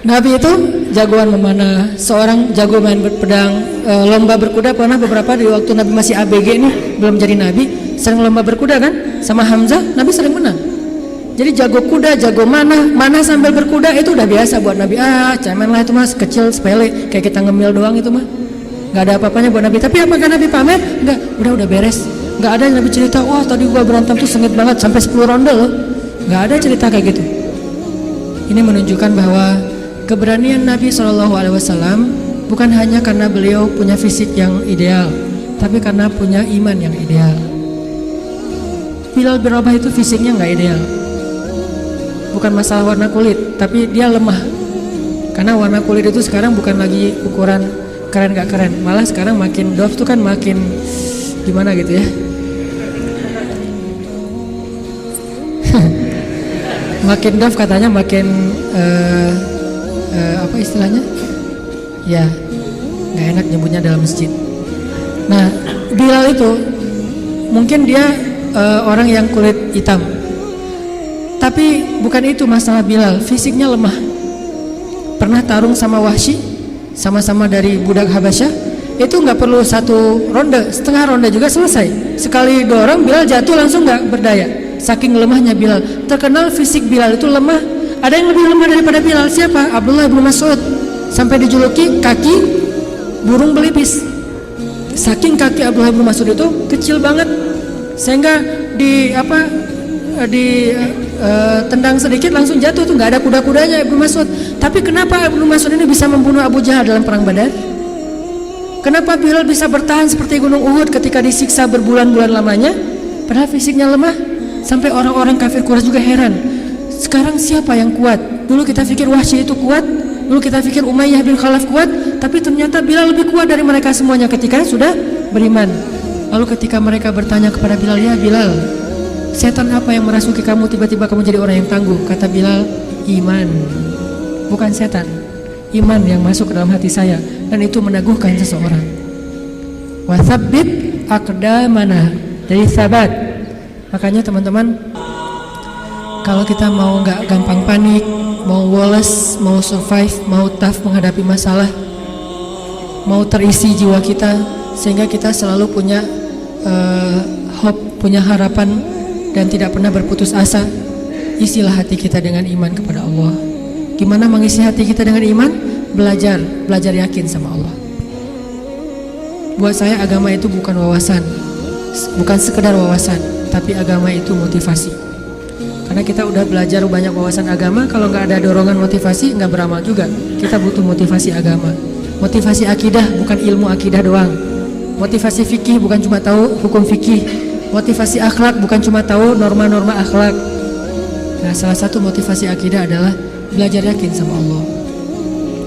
Nabi itu jagoan memanah, seorang jago main pedang, lomba berkuda. Pernah beberapa di waktu Nabi masih ABG nih, belum jadi Nabi, sering lomba berkuda kan, sama Hamzah, Nabi sering menang. Jadi jago kuda, jago mana sambil berkuda itu udah biasa buat Nabi. Cemen lah itu mas, kecil, sepele, kayak kita ngemil doang itu mah, nggak ada apa-apanya buat Nabi. Tapi apakah Nabi pamer? Enggak, udah beres. Nggak ada Nabi cerita, wah tadi gua berantem tuh sengit banget sampai 10 ronde loh. Nggak ada cerita kayak gitu. Ini menunjukkan bahwa keberanian Nabi SAW bukan hanya karena beliau punya fisik yang ideal, tapi karena punya iman yang ideal. Bilal bin Rabah itu fisiknya nggak ideal, bukan masalah warna kulit, tapi dia lemah. Karena warna kulit itu sekarang bukan lagi ukuran keren gak keren, malah sekarang makin dof tuh kan makin gimana gitu ya. Makin dof katanya makin apa istilahnya? Ya, nggak enak nyebutnya dalam masjid. Nah, Bilal itu mungkin dia orang yang kulit hitam, tapi bukan itu masalah Bilal. Fisiknya lemah. Pernah tarung sama Wahsy, sama-sama dari budak Habasyah. Itu nggak perlu satu ronde, setengah ronde juga selesai. Sekali dorong Bilal jatuh langsung nggak berdaya. Saking lemahnya Bilal. Terkenal fisik Bilal itu lemah. Ada yang lebih lemah daripada Bilal, siapa? Abdullah bin Mas'ud. Sampai dijuluki kaki burung belibis. Saking kaki Abdullah bin Mas'ud itu kecil banget, sehingga tendang sedikit langsung jatuh tuh, nggak ada kuda-kudanya Ibnu Mas'ud. Tapi kenapa Ibnu Mas'ud ini bisa membunuh Abu Jahal dalam perang Badar? Kenapa Bilal bisa bertahan seperti gunung Uhud ketika disiksa berbulan-bulan lamanya, padahal fisiknya lemah? Sampai orang-orang kafir Quraisy juga heran. Sekarang siapa yang kuat? Dulu kita pikir Wahsy itu kuat, dulu kita pikir Umayyah bin Khalaf kuat, tapi ternyata Bilal lebih kuat dari mereka semuanya ketika sudah beriman. Lalu ketika mereka bertanya kepada Bilal, ya Bilal, setan apa yang merasuki kamu tiba-tiba kamu jadi orang yang tangguh? Kata Bilal, iman, bukan setan, iman yang masuk ke dalam hati saya, dan itu meneguhkan seseorang. Watsabbit aqdamana, dari sabat. Makanya teman-teman, kalau kita mau nggak gampang panik, mau woles, mau survive, mau tough menghadapi masalah, mau terisi jiwa kita sehingga kita selalu punya hope, punya harapan dan tidak pernah berputus asa, isilah hati kita dengan iman kepada Allah. Gimana mengisi hati kita dengan iman? Belajar yakin sama Allah. Buat saya agama itu bukan wawasan, bukan sekedar wawasan, tapi agama itu motivasi. Karena kita udah belajar banyak wawasan agama, kalau nggak ada dorongan motivasi nggak beramal juga. Kita butuh motivasi agama, motivasi akidah, bukan ilmu akidah doang. Motivasi fikih bukan cuma tahu hukum fikih, motivasi akhlak bukan cuma tahu norma-norma akhlak. Nah, salah satu motivasi akidah adalah belajar yakin sama Allah.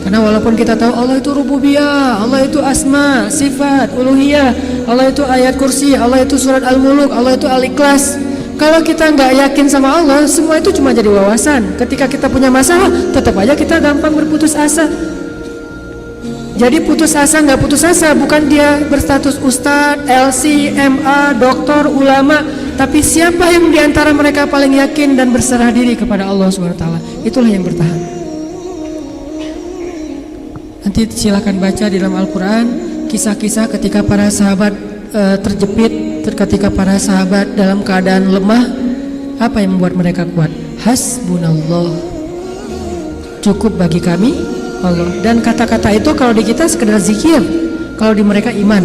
Karena walaupun kita tahu Allah itu rububiyah, Allah itu asma, sifat, uluhiyah, Allah itu ayat kursi, Allah itu surat Al-Muluk, Allah itu Al-Ikhlas. Kalau kita nggak yakin sama Allah, semua itu cuma jadi wawasan. Ketika kita punya masalah, tetap aja kita gampang berputus asa. Jadi putus asa nggak putus asa, bukan dia berstatus ustadz, LC, MA, doktor, ulama, tapi siapa yang diantara mereka paling yakin dan berserah diri kepada Allah SWT, itulah yang bertahan. Nanti silakan baca di dalam Al-Quran kisah-kisah ketika para sahabat terjepit, ketika para sahabat dalam keadaan lemah. Apa yang membuat mereka kuat? Hasbunallah, cukup bagi kami Allah. Dan kata-kata itu kalau di kita sekedar zikir, kalau di mereka iman.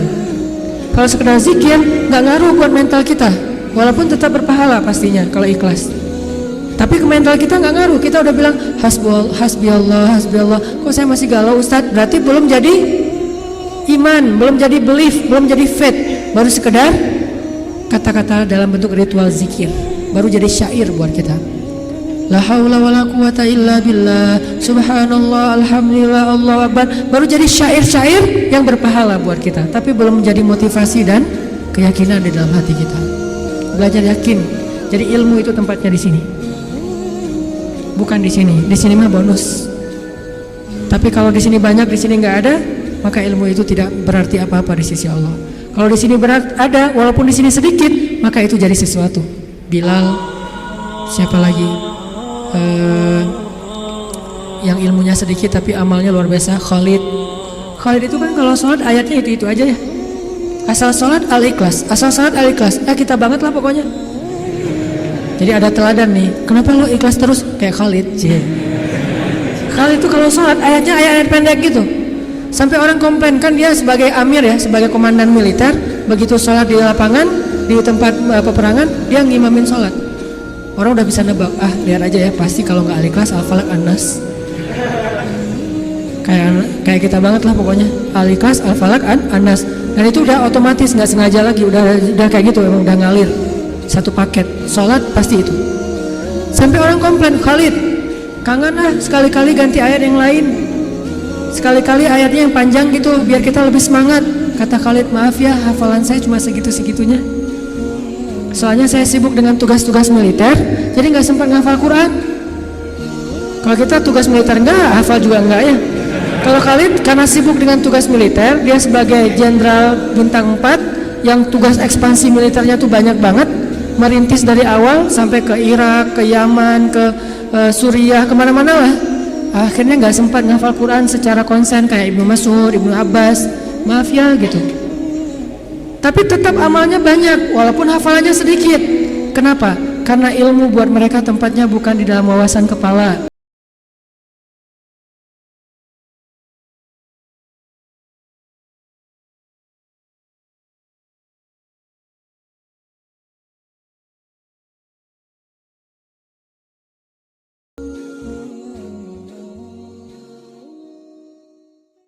Kalau sekedar zikir nggak ngaruh buat mental kita, walaupun tetap berpahala pastinya kalau ikhlas. Tapi ke mental kita nggak ngaruh. Kita udah bilang hasbiallah, hasbiallah. Kok saya masih galau Ustadz? Berarti belum jadi iman, belum jadi belief, belum jadi faith. Baru sekedar kata-kata dalam bentuk ritual zikir, baru jadi syair buat kita. La haula wala quwata illa billah, subhanallah, alhamdulillah, Allahu akbar. Baru jadi syair-syair yang berpahala buat kita, tapi belum menjadi motivasi dan keyakinan di dalam hati kita. Belajar yakin. Jadi ilmu itu tempatnya di sini, bukan di sini. Di sini mah bonus. Tapi kalau di sini banyak, di sini nggak ada, maka ilmu itu tidak berarti apa-apa di sisi Allah. Kalau di sini ada, walaupun di sini sedikit, maka itu jadi sesuatu. Bilal, siapa lagi? yang ilmunya sedikit tapi amalnya luar biasa, Khalid. Khalid itu kan kalau sholat ayatnya itu aja ya. Asal sholat al-ikhlas, asal sholat al-ikhlas. Kita banget lah pokoknya. Jadi ada teladan nih. Kenapa lo ikhlas terus kayak Khalid? Khalid itu kalau sholat ayatnya ayat pendek gitu. Sampai orang komplain, kan dia sebagai amir ya, sebagai komandan militer, begitu sholat di lapangan, di tempat peperangan, dia ngimamin sholat. Orang udah bisa nebak, lihat aja ya, pasti kalau nggak al-ikhlas al-falaq an-nas. Kayak kita banget lah pokoknya, al-ikhlas al-falaq an-nas. Dan itu udah otomatis, nggak sengaja lagi, udah kayak gitu, emang udah ngalir satu paket. Sholat pasti itu. Sampai orang komplain, Khalid, kangen lah sekali-kali ganti ayat yang lain, sekali-kali ayatnya yang panjang gitu biar kita lebih semangat. Kata Khalid, maaf ya, hafalan saya cuma segitu-segitunya. Soalnya saya sibuk dengan tugas-tugas militer, jadi nggak sempat ngafal Quran. Kalau kita tugas militer nggak, hafal juga nggak ya. Kalau Khalid karena sibuk dengan tugas militer, dia sebagai jenderal bintang 4 yang tugas ekspansi militernya tuh banyak banget, merintis dari awal sampai ke Irak, ke Yaman, ke Suriah, kemana-mana lah. Akhirnya nggak sempat ngafal Quran secara konsen kayak Ibnu Mas'ud, Ibnu Abbas. Maaf ya gitu. Tapi tetap amalnya banyak walaupun hafalannya sedikit. Kenapa? Karena ilmu buat mereka tempatnya bukan di dalam wawasan kepala,